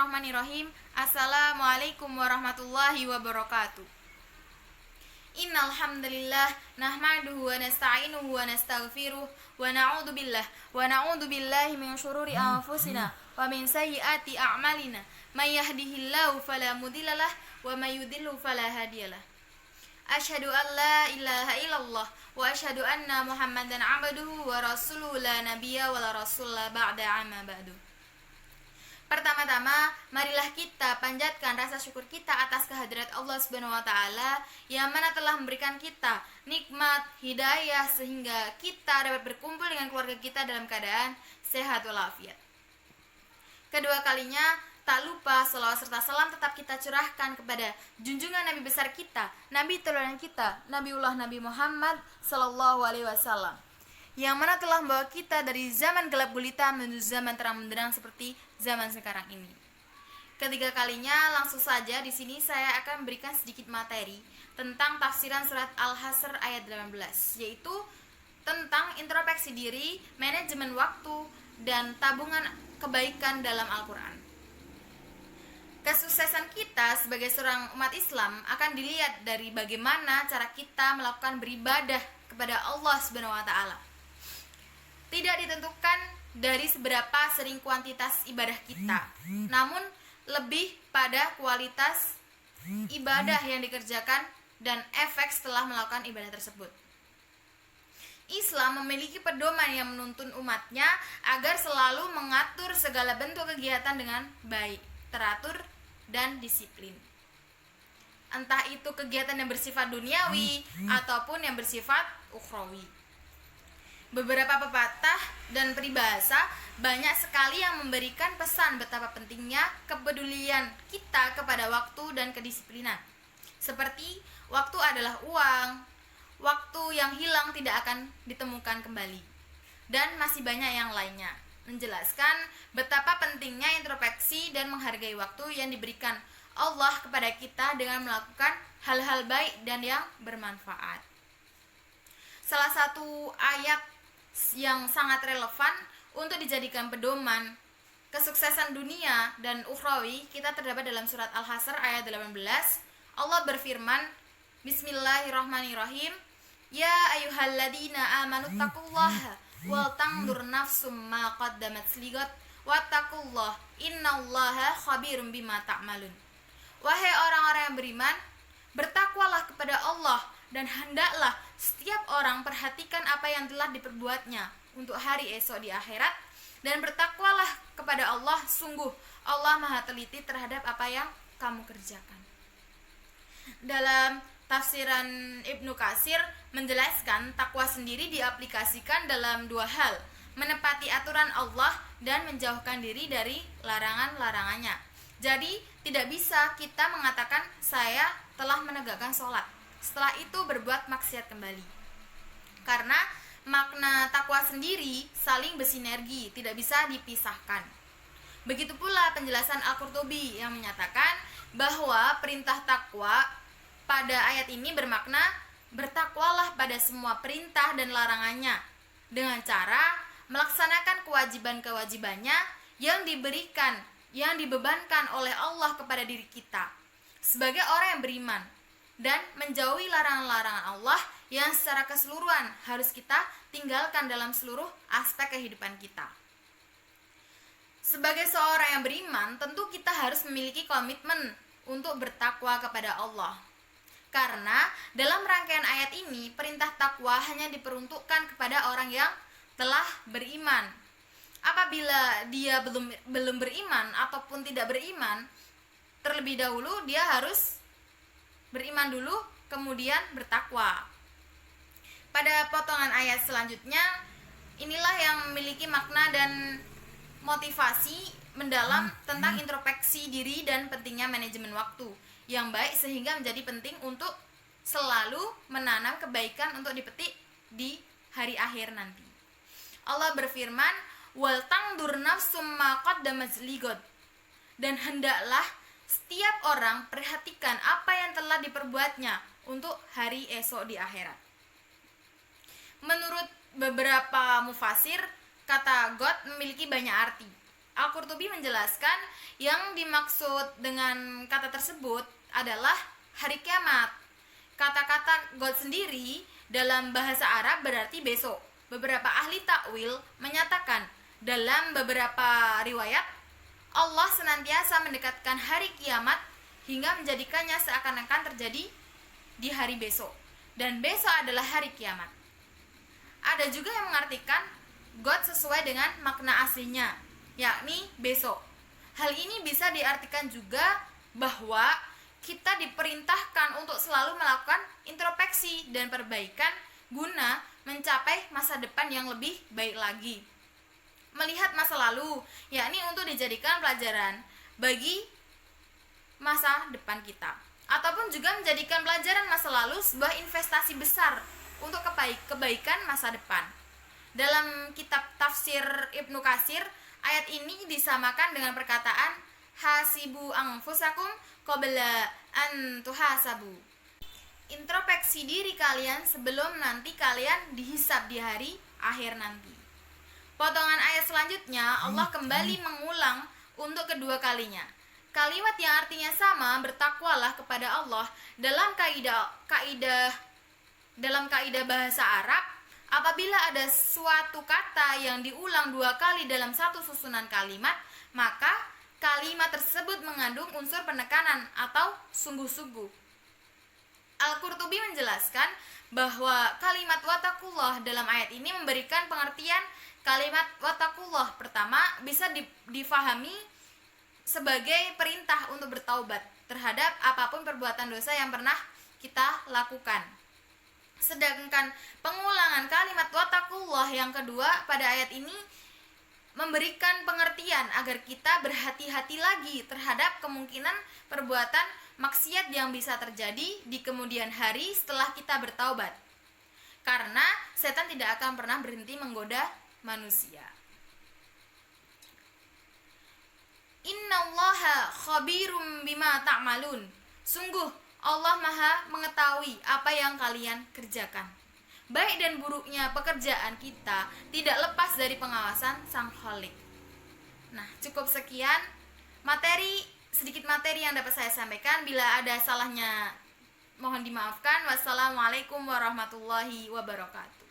Bismillahirrahmanirrahim. Assalamualaikum warahmatullahi wabarakatuh. Innal hamdalillah nahmaduhu wa nasta'inuhu wa nastaghfiruh wa na'udzu billahi min shururi anfusina wa min sayyiati a'malina. May yahdihillahu fala mudhillalah wa may yudhlil fala hadiyalah. Asyhadu an la ilaha illallah wa asyhadu anna Muhammadan 'abduhu wa rasuluhu la nabiyya wa la rasula ba'da amma ba'du. Pertama-tama, marilah kita panjatkan rasa syukur kita atas kehadirat Allah Subhanahu wa taala yang mana telah memberikan kita nikmat hidayah sehingga kita dapat berkumpul dengan keluarga kita dalam keadaan sehat walafiat. Kedua kalinya, tak lupa selawat serta salam tetap kita curahkan kepada junjungan Nabi besar kita, Nabi teladan kita, Nabiullah Nabi Muhammad sallallahu alaihi wasallam, yang mana telah membawa kita dari zaman gelap gulita menuju zaman terang benderang seperti zaman sekarang ini. Ketiga kalinya, langsung saja di sini saya akan memberikan sedikit materi tentang tafsiran surat Al-Hasr ayat 18, yaitu tentang introspeksi diri, manajemen waktu, dan tabungan kebaikan dalam Al-Quran. Kesuksesan kita sebagai seorang umat Islam akan dilihat dari bagaimana cara kita melakukan beribadah kepada Allah Subhanahu wa taala. Tidak ditentukan dari seberapa sering kuantitas ibadah kita, namun lebih pada kualitas ibadah yang dikerjakan dan efek setelah melakukan ibadah tersebut. Islam memiliki pedoman yang menuntun umatnya agar selalu mengatur segala bentuk kegiatan dengan baik, teratur, dan disiplin. Entah itu kegiatan yang bersifat duniawi ataupun yang bersifat ukhrawi. Beberapa pepatah dan peribahasa banyak sekali yang memberikan pesan betapa pentingnya kepedulian kita kepada waktu dan kedisiplinan. Seperti waktu adalah uang, waktu yang hilang tidak akan ditemukan kembali, dan masih banyak yang lainnya. Menjelaskan betapa pentingnya introspeksi dan menghargai waktu yang diberikan Allah kepada kita dengan melakukan hal-hal baik dan yang bermanfaat. Salah satu ayat yang sangat relevan untuk dijadikan pedoman kesuksesan dunia dan ukhrawi kita terdapat dalam surat Al-Hasr ayat 18. Allah berfirman, Bismillahirrahmanirrahim, Ya ayyuhalladzina amanu taqullaha wal tanzur nafsum ma qaddamat ligat wattaqullah innallaha khabirum bima ta'malun. Wahai orang-orang yang beriman, bertakwalah kepada Allah dan hendaklah setiap orang perhatikan apa yang telah diperbuatnya untuk hari esok di akhirat, dan bertakwalah kepada Allah, sungguh Allah maha teliti terhadap apa yang kamu kerjakan. Dalam tafsiran Ibnu Katsir menjelaskan takwa sendiri diaplikasikan dalam dua hal, menepati aturan Allah dan menjauhkan diri dari larangan-larangannya. Jadi tidak bisa kita mengatakan saya telah menegakkan sholat, setelah itu berbuat maksiat kembali. Karena makna takwa sendiri saling bersinergi, tidak bisa dipisahkan. Begitu pula penjelasan Al-Qurtubi yang menyatakan bahwa perintah takwa pada ayat ini bermakna bertakwalah pada semua perintah dan larangannya dengan cara melaksanakan kewajiban-kewajibannya yang dibebankan oleh Allah kepada diri kita sebagai orang yang beriman, dan menjauhi larangan-larangan Allah yang secara keseluruhan harus kita tinggalkan dalam seluruh aspek kehidupan kita. Sebagai seorang yang beriman, tentu kita harus memiliki komitmen untuk bertakwa kepada Allah. Karena dalam rangkaian ayat ini, perintah takwa hanya diperuntukkan kepada orang yang telah beriman. Apabila dia belum beriman ataupun tidak beriman, terlebih dahulu dia harus beriman dulu, kemudian bertakwa. Pada potongan ayat selanjutnya, inilah yang memiliki makna dan motivasi mendalam tentang introspeksi diri dan pentingnya manajemen waktu yang baik, sehingga menjadi penting untuk selalu menanam kebaikan untuk dipetik di hari akhir nanti. Allah berfirman, wal tanzur nafsum ma qaddamat lighad, dan hendaklah setiap orang perhatikan apa yang telah diperbuatnya untuk hari esok di akhirat. Menurut beberapa mufasir, kata God memiliki banyak arti. Al-Qurtubi menjelaskan yang dimaksud dengan kata tersebut adalah hari kiamat. Kata-kata God sendiri dalam bahasa Arab berarti besok. Beberapa ahli takwil menyatakan dalam beberapa riwayat Allah senantiasa mendekatkan hari kiamat hingga menjadikannya seakan-akan terjadi di hari besok, dan besok adalah hari kiamat. Ada juga yang mengartikan God sesuai dengan makna aslinya, yakni besok. Hal ini bisa diartikan juga bahwa kita diperintahkan untuk selalu melakukan introspeksi dan perbaikan guna mencapai masa depan yang lebih baik lagi. Melihat masa lalu, yakni untuk dijadikan pelajaran bagi masa depan kita, ataupun juga menjadikan pelajaran masa lalu sebuah investasi besar untuk kebaikan masa depan. Dalam kitab tafsir Ibnu Katsir, ayat ini disamakan dengan perkataan hasibu anfusakum qabla an tuhasabu. Introspeksi diri kalian sebelum nanti kalian dihisab di hari akhir nanti. Potongan ayat selanjutnya Allah kembali mengulang untuk kedua kalinya. Kalimat yang artinya sama, bertakwalah kepada Allah, dalam kaidah bahasa Arab, apabila ada suatu kata yang diulang dua kali dalam satu susunan kalimat, maka kalimat tersebut mengandung unsur penekanan atau sungguh-sungguh. Al-Qurtubi menjelaskan bahwa kalimat wattaqullah dalam ayat ini memberikan pengertian kalimat wattaqullah. Pertama, bisa difahami sebagai perintah untuk bertaubat terhadap apapun perbuatan dosa yang pernah kita lakukan. Sedangkan pengulangan kalimat wattaqullah yang kedua pada ayat ini memberikan pengertian agar kita berhati-hati lagi terhadap kemungkinan perbuatan maksiat yang bisa terjadi di kemudian hari setelah kita bertaubat. Karena setan tidak akan pernah berhenti menggoda manusia. Innallaha khabirum bima ta'malun. Sungguh Allah Maha mengetahui apa yang kalian kerjakan. Baik dan buruknya pekerjaan kita tidak lepas dari pengawasan Sang Khalik. Nah, cukup sekian sedikit materi yang dapat saya sampaikan. Bila ada salahnya mohon dimaafkan. Wassalamualaikum warahmatullahi wabarakatuh.